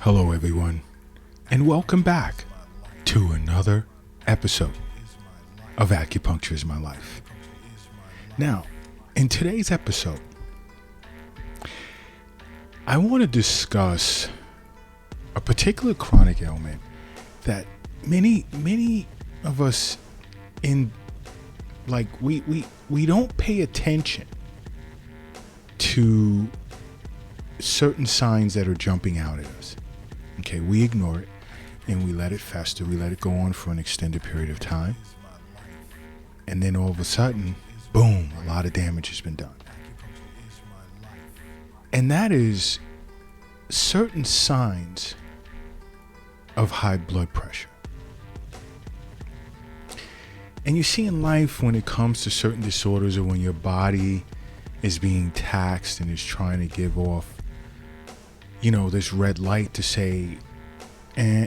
Hello, everyone, and welcome back to another episode of Acupuncture is My Life. Now, in today's episode, I want to discuss a particular chronic ailment that many of us we don't pay attention to certain signs that are jumping out at us. Okay, we ignore it and we let it fester. We let it go on for an extended period of time. And then all of a sudden, boom, a lot of damage has been done. And that is certain signs of high blood pressure. And you see in life, when it comes to certain disorders or when your body is being taxed and is trying to give off this red light to say, we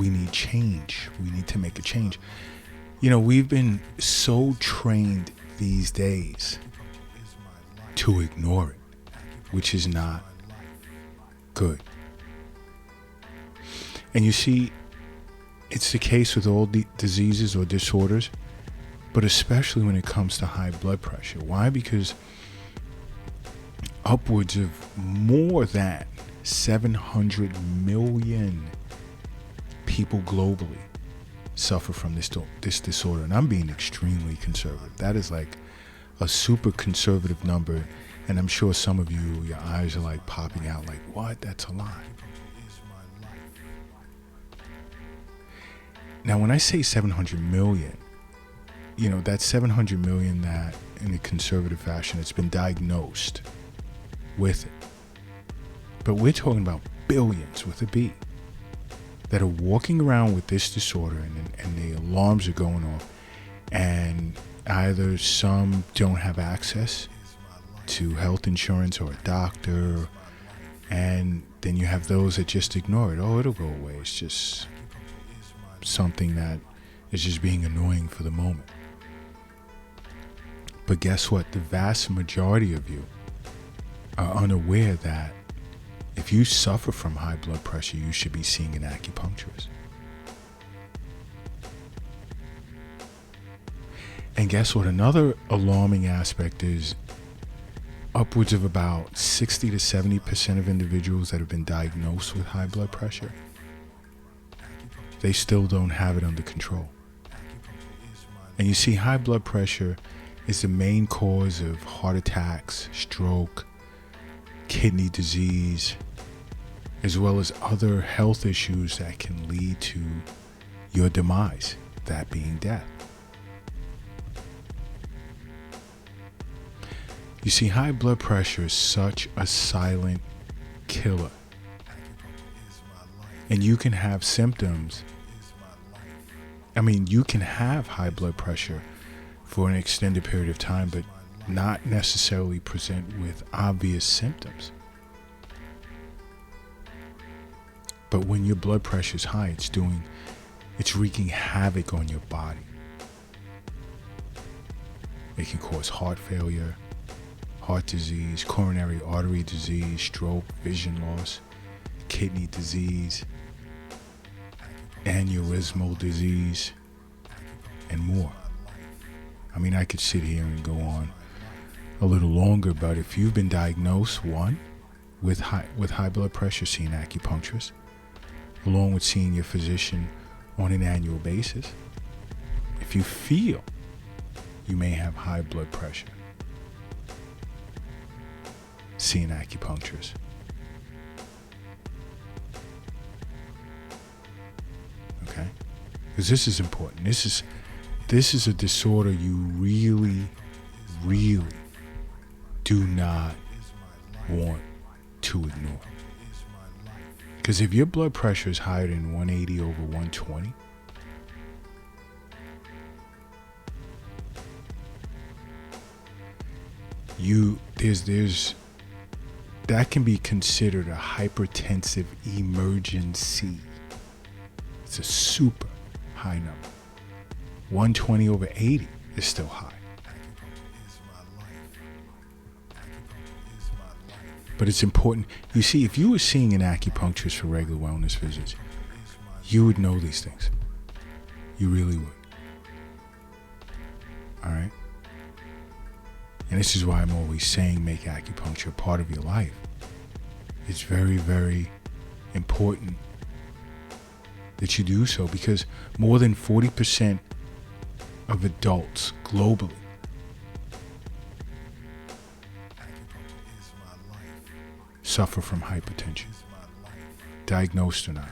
need change. We need to make a change. We've been so trained these days to ignore it, which is not good. And you see, it's the case with all the diseases or disorders, but especially when it comes to high blood pressure. Why? Because upwards of more than 700 million people globally suffer from this disorder. And I'm being extremely conservative. That is like a super conservative number. And I'm sure some of you, your eyes are like popping out like, what? That's a lie. Now, when I say 700 million, that's 700 million that in a conservative fashion, it's been diagnosed with it. But we're talking about billions with a B that are walking around with this disorder and the alarms are going off, and either some don't have access to health insurance or a doctor, and then you have those that just ignore it. Oh, it'll go away. It's just something that is just being annoying for the moment. But guess what? The vast majority of you are unaware that if you suffer from high blood pressure, you should be seeing an acupuncturist. And guess what? Another alarming aspect is upwards of about 60 to 70% of individuals that have been diagnosed with high blood pressure, they still don't have it under control. And you see, high blood pressure is the main cause of heart attacks, stroke, kidney disease, as well as other health issues that can lead to your demise, that being death. You see, high blood pressure is such a silent killer. And you can have symptoms. You can have high blood pressure for an extended period of time, but not necessarily present with obvious symptoms. But when your blood pressure is high, it's wreaking havoc on your body. It can cause heart failure, heart disease, coronary artery disease, stroke, vision loss, kidney disease, aneurysmal disease, and more. I could sit here and go on a little longer, but if you've been diagnosed, with high blood pressure, see an acupuncturist, along with seeing your physician on an annual basis. If you feel you may have high blood pressure, see an acupuncturist. Okay? Because this is important. This is a disorder you really, really do not want to ignore. Because if your blood pressure is higher than 180 over 120, that can be considered a hypertensive emergency. It's a super high number. 120 over 80 is still high. But it's important. You see, if you were seeing an acupuncturist for regular wellness visits, you would know these things. You really would. All right? And this is why I'm always saying make acupuncture a part of your life. It's very, very important that you do so, because more than 40% of adults globally suffer from hypertension, diagnosed or not.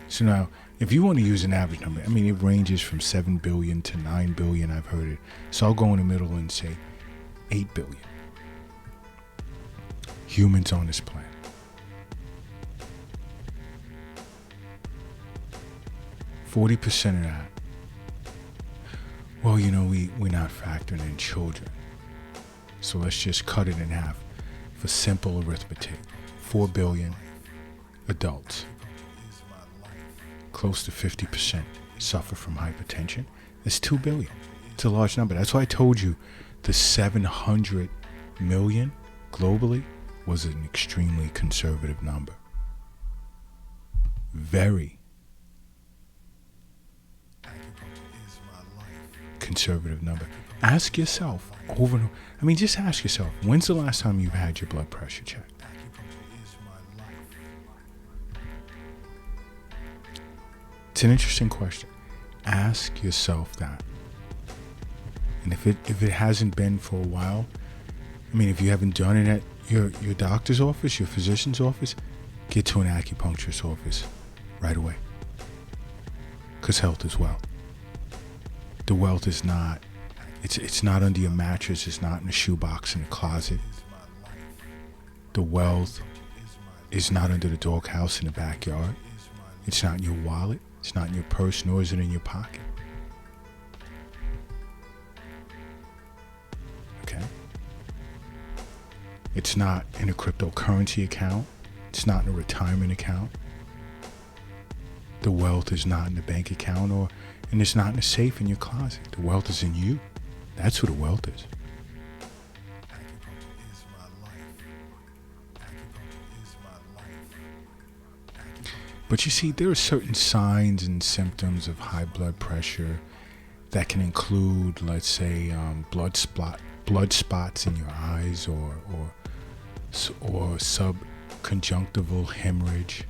So now, if you want to use an average number, I mean, it ranges from 7 billion to 9 billion, I've heard it. So I'll go in the middle and say 8 billion humans on this planet. %40 of that, well, you know, we're not factoring in children. So let's just cut it in half for simple arithmetic. 4 billion adults, close to 50% suffer from hypertension. That's 2 billion. It's a large number. That's why I told you the 700 million globally was an extremely conservative number. Very conservative number. Ask yourself over and over. I mean, just ask yourself, when's the last time you've had your blood pressure checked? It's an interesting question. Ask yourself that. And if it hasn't been for a while, I mean, if you haven't done it at your doctor's office, your physician's office, get to an acupuncturist's office right away. Because health is wealth. The wealth is not, it's not under your mattress, it's not in a shoebox in a closet. The wealth is not under the doghouse in the backyard. It's not in your wallet, it's not in your purse, nor is it in your pocket. Okay? It's not in a cryptocurrency account. It's not in a retirement account. The wealth is not in the bank account, and it's not in a safe in your closet. The wealth is in you. That's who the wealth is. But you see, there are certain signs and symptoms of high blood pressure that can include, let's say, blood spots in your eyes, or subconjunctival hemorrhage.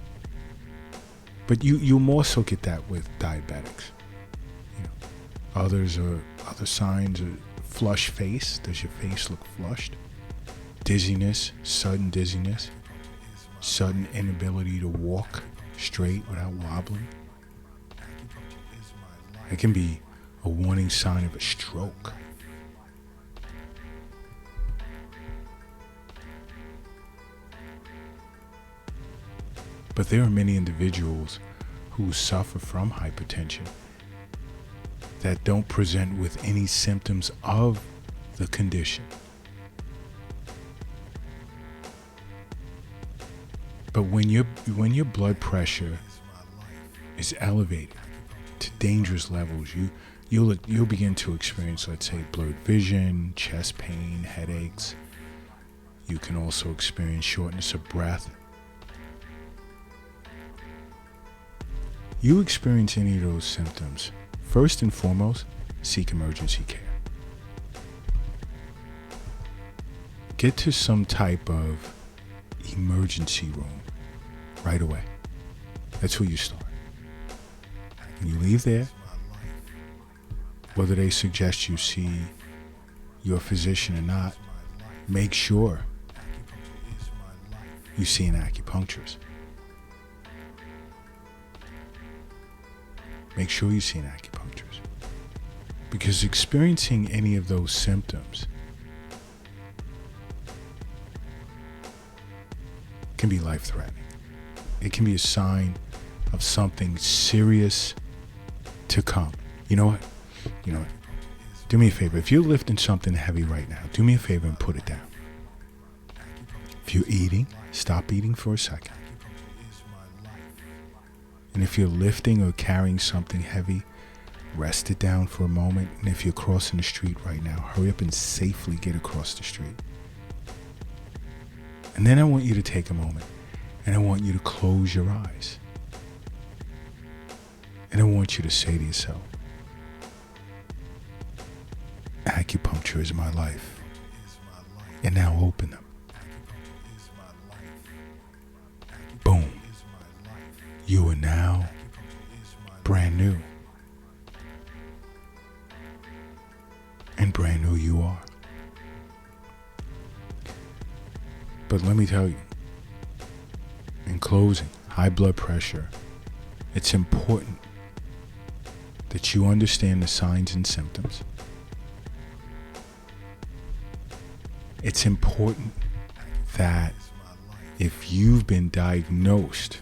But you more so get that with diabetics. You know, other signs are flush face. Does your face look flushed? Dizziness, sudden inability to walk straight without wobbling. It can be a warning sign of a stroke. But there are many individuals who suffer from hypertension that don't present with any symptoms of the condition. But when your blood pressure is elevated to dangerous levels, you'll begin to experience, let's say, blurred vision, chest pain, headaches. You can also experience shortness of breath. You experience any of those symptoms, first and foremost, seek emergency care. Get to some type of emergency room right away. That's where you start. When you leave there, whether they suggest you see your physician or not, make sure you see an acupuncturist. Make sure you see an acupuncturist. Because experiencing any of those symptoms can be life-threatening. It can be a sign of something serious to come. You know what? Do me a favor. If you're lifting something heavy right now, do me a favor and put it down. If you're eating, stop eating for a second. And if you're lifting or carrying something heavy, rest it down for a moment. And if you're crossing the street right now, hurry up and safely get across the street. And then I want you to take a moment and I want you to close your eyes. And I want you to say to yourself, acupuncture is my life. And now open them. Boom. You are now brand new. And brand new you are. But let me tell you, in closing, high blood pressure, it's important that you understand the signs and symptoms. It's important that if you've been diagnosed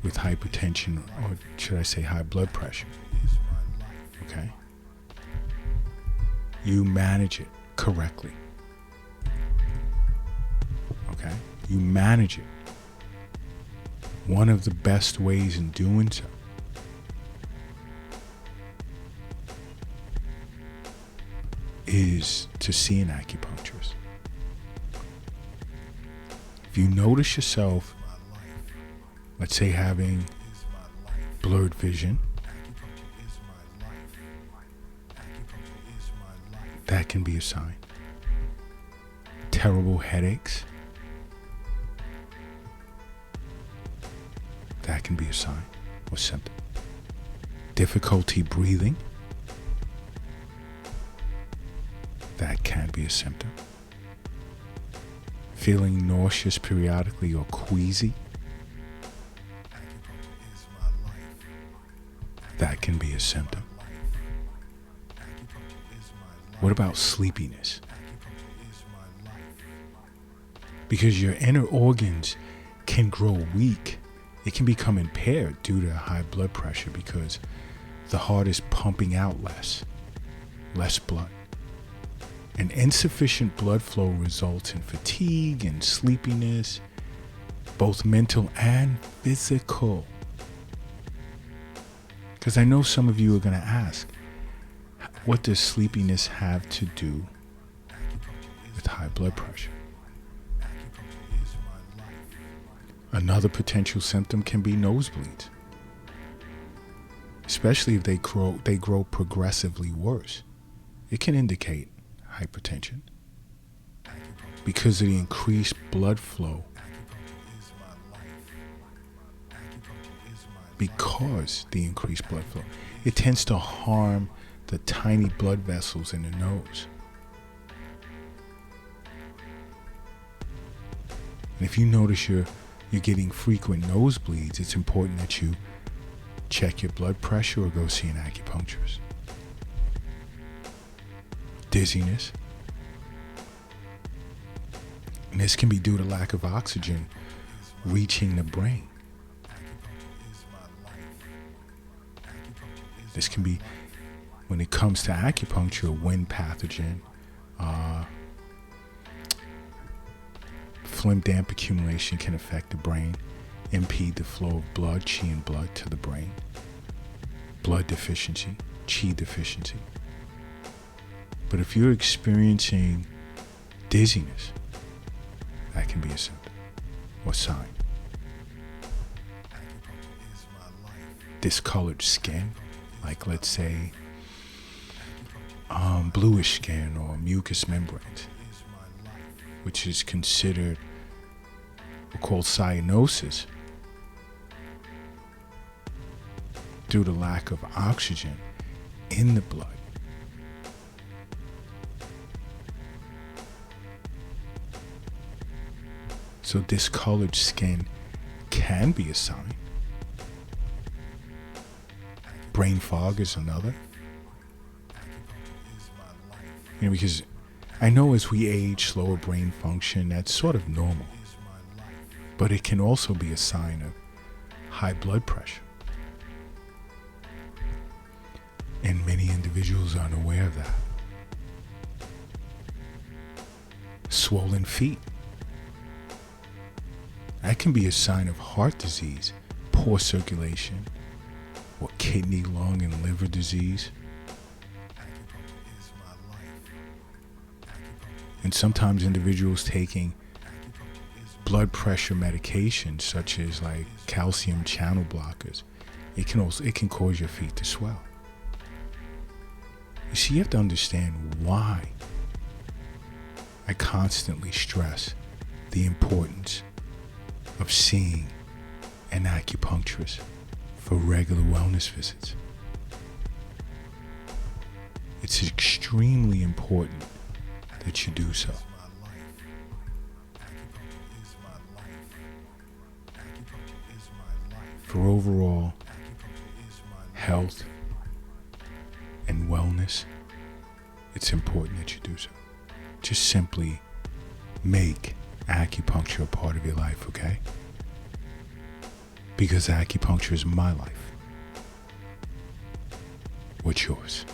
with hypertension, or should I say high blood pressure, okay, you manage it correctly. Okay? You manage it. One of the best ways in doing so is to see an acupuncturist. If you notice yourself, let's say, having blurred vision, that can be a sign. Terrible headaches, that can be a sign or symptom. Difficulty breathing, that can be a symptom. Feeling nauseous periodically or queasy, that can be a symptom. What about sleepiness? Because your inner organs can grow weak. It can become impaired due to high blood pressure because the heart is pumping out less blood. And insufficient blood flow results in fatigue and sleepiness, both mental and physical. Because I know some of you are going to ask, what does sleepiness have to do with high blood pressure? Another potential symptom can be nosebleeds, especially if they grow progressively worse. It can indicate hypertension because of the increased blood flow. Because the increased blood flow, it tends to harm the tiny blood vessels in the nose. And if you notice you're getting frequent nosebleeds, it's important that you check your blood pressure or go see an acupuncturist. Dizziness. And this can be due to lack of oxygen reaching the brain. This can be, when it comes to acupuncture, a wind pathogen, phlegm damp accumulation can affect the brain, impede the flow of blood, qi and blood to the brain. Blood deficiency, qi deficiency. But if you're experiencing dizziness, that can be a symptom or sign. Discolored skin, like let's say bluish skin or mucous membranes, which is considered called cyanosis due to lack of oxygen in the blood. So discolored skin can be a sign. Brain fog is another. Because I know as we age, slower brain function, that's sort of normal. But it can also be a sign of high blood pressure. And many individuals are unaware of that. Swollen feet. That can be a sign of heart disease, poor circulation, or kidney, lung, and liver disease. And sometimes individuals taking blood pressure medications such as like calcium channel blockers, it can cause your feet to swell. You see, you have to understand why I constantly stress the importance of seeing an acupuncturist for regular wellness visits. It's extremely important that you do so. For overall health and wellness, it's important that you do so. Just simply make acupuncture a part of your life, okay? Because acupuncture is my life. What's yours?